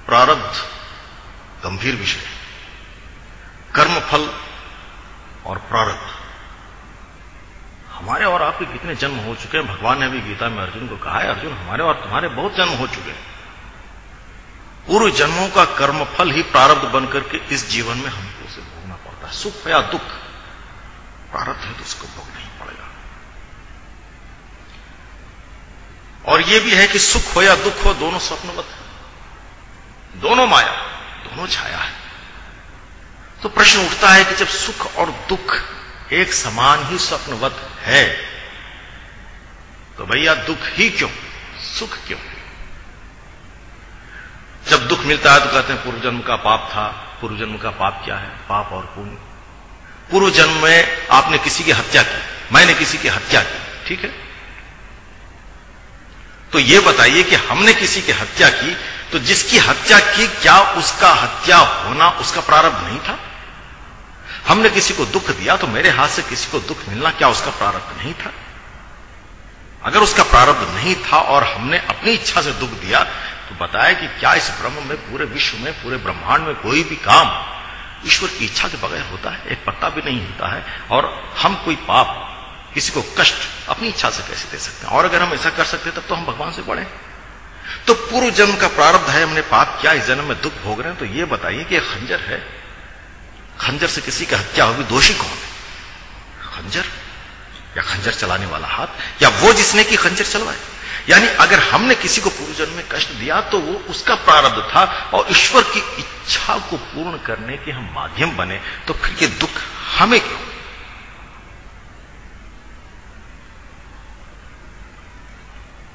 प्रारब्ध गंभीर विषय, कर्मफल और प्रारब्ध। हमारे और आपके कितने जन्म हो चुके हैं। भगवान ने भी गीता में अर्जुन को कहा है, अर्जुन हमारे और तुम्हारे बहुत जन्म हो चुके हैं। पूर्व जन्मों का कर्मफल ही प्रारब्ध बनकर के इस जीवन में हमको उसे भोगना पड़ता है। सुख या दुख प्रारब्ध है तो उसको भोगना ही पड़ेगा। और यह भी है कि सुख हो या दुख हो, दोनों स्वप्नवत है, दोनों माया, दोनों छाया है। तो प्रश्न उठता है कि जब सुख और दुख एक समान ही स्वप्नवत है तो भैया दुख ही क्यों, सुख क्यों? जब दुख मिलता है तो कहते हैं पूर्व जन्म का पाप था। पूर्व जन्म का पाप क्या है? पाप और पुण्य। पूर्व जन्म में आपने किसी की हत्या की, मैंने किसी की हत्या की, ठीक है। तो यह बताइए कि हमने किसी की हत्या की तो जिसकी हत्या की, क्या उसका हत्या होना उसका प्रारब्ध नहीं था? हमने किसी को दुख दिया तो मेरे हाथ से किसी को दुख मिलना क्या उसका प्रारब्ध नहीं था? अगर उसका प्रारब्ध नहीं था और हमने अपनी इच्छा से दुख दिया तो बताया कि क्या इस ब्रह्म में, पूरे विश्व में, पूरे ब्रह्मांड में कोई भी काम ईश्वर की इच्छा के बगैर होता है? एक पत्ता भी नहीं होता है। और हम कोई पाप, किसी को कष्ट अपनी इच्छा से कैसे दे सकते हैं? और अगर हम ऐसा कर सकते तब तो हम भगवान से बड़े। तो पूर्व जन्म का प्रारब्ध है, हमने पाप किया, इस जन्म में दुख भोग रहे हैं। तो यह बताइए कि खंजर है, खंजर से किसी की हत्या होगी, दोषी कौन है? खंजर या खंजर चलाने वाला हाथ, या वो जिसने की खंजर चलवाए? यानी अगर हमने किसी को पूर्व जन्म में कष्ट दिया तो वो उसका प्रारब्ध था और ईश्वर की इच्छा को पूर्ण करने के हम माध्यम बने, तो फिर ये दुख हमें क्यों?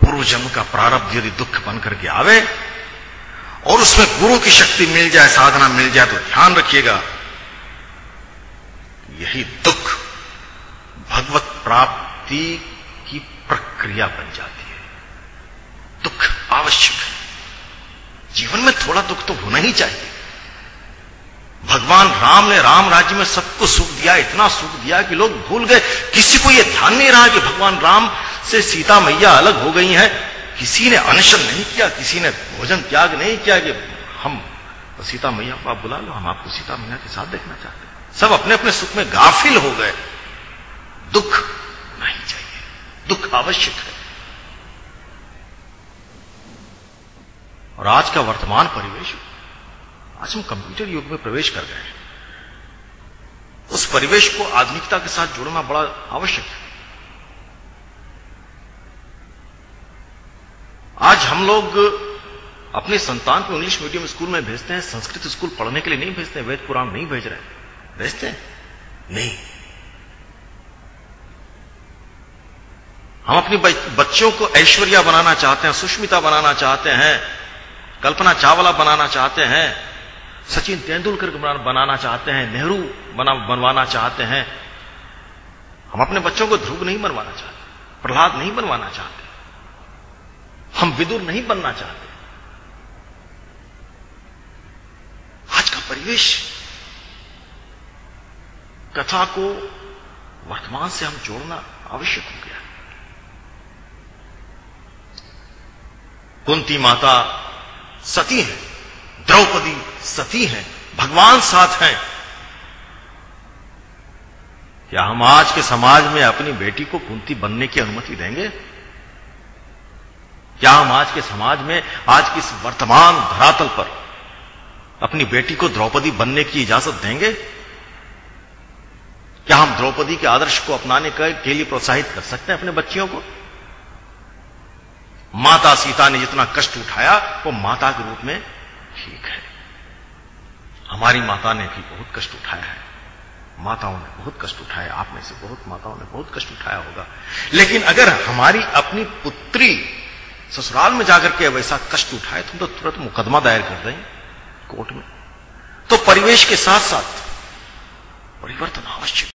पूर्व जन्म का प्रारब्ध यदि दुख बन करके आवे और उसमें गुरु की शक्ति मिल जाए, साधना मिल जाए, तो ध्यान रखिएगा यही दुख भगवत प्राप्ति की प्रक्रिया बन जाती है। दुख आवश्यक है, जीवन में थोड़ा दुख तो होना ही चाहिए। भगवान राम ने राम राज्य में सबको सुख दिया, इतना सुख दिया कि लोग भूल गए। किसी को यह ध्यान नहीं रहा कि भगवान राम से सीता मैया अलग हो गई हैं। किसी ने अनशन नहीं किया, किसी ने भोजन त्याग नहीं किया कि हम सीता मैया को आप बुला लो, हम आपको सीता मैया के साथ देखना चाहते हैं। सब अपने अपने सुख में गाफिल हो गए। दुख नहीं चाहिए, दुख आवश्यक है। और आज का वर्तमान परिवेश, आज हम कंप्यूटर युग में प्रवेश कर गए हैं। उस परिवेश को आधुनिकता के साथ जोड़ना बड़ा आवश्यक है। आज हम लोग अपने संतान को इंग्लिश मीडियम स्कूल में भेजते हैं, संस्कृत स्कूल पढ़ने के लिए नहीं भेजते हैं, वेद पुराण नहीं भेज रहे हैं। भेजते हैं? नहीं। हम अपनी बच्चों को ऐश्वर्या बनाना चाहते हैं, सुष्मिता बनाना चाहते हैं, कल्पना चावला बनाना चाहते हैं, सचिन तेंदुलकर बनाना चाहते हैं, नेहरू बनवाना चाहते हैं। हम अपने बच्चों को ध्रुव नहीं बनवाना चाहते, प्रहलाद नहीं बनवाना चाहते, हम विदुर नहीं बनना चाहते। आज का परिवेश कथा को वर्तमान से हम जोड़ना आवश्यक हो गया। कुंती माता सती है, द्रौपदी सती है, भगवान साथ हैं। क्या हम आज के समाज में अपनी बेटी को कुंती बनने की अनुमति देंगे? क्या हम आज के समाज में, आज के इस वर्तमान धरातल पर अपनी बेटी को द्रौपदी बनने की इजाजत देंगे? क्या हम द्रौपदी के आदर्श को अपनाने के लिए प्रोत्साहित कर सकते हैं अपने बच्चियों को? माता सीता ने जितना कष्ट उठाया वो माता के रूप में ठीक है। हमारी माता ने भी बहुत कष्ट उठाया है, माताओं ने बहुत कष्ट उठाया, आप में से बहुत माताओं ने बहुत कष्ट उठाया होगा। लेकिन अगर हमारी अपनी पुत्री ससुराल में जाकर के वैसा कष्ट उठाए तो हम तो तुरंत मुकदमा दायर कर देंगे कोर्ट में। तो परिवेश के साथ साथ परिवर्तन आवश्यक।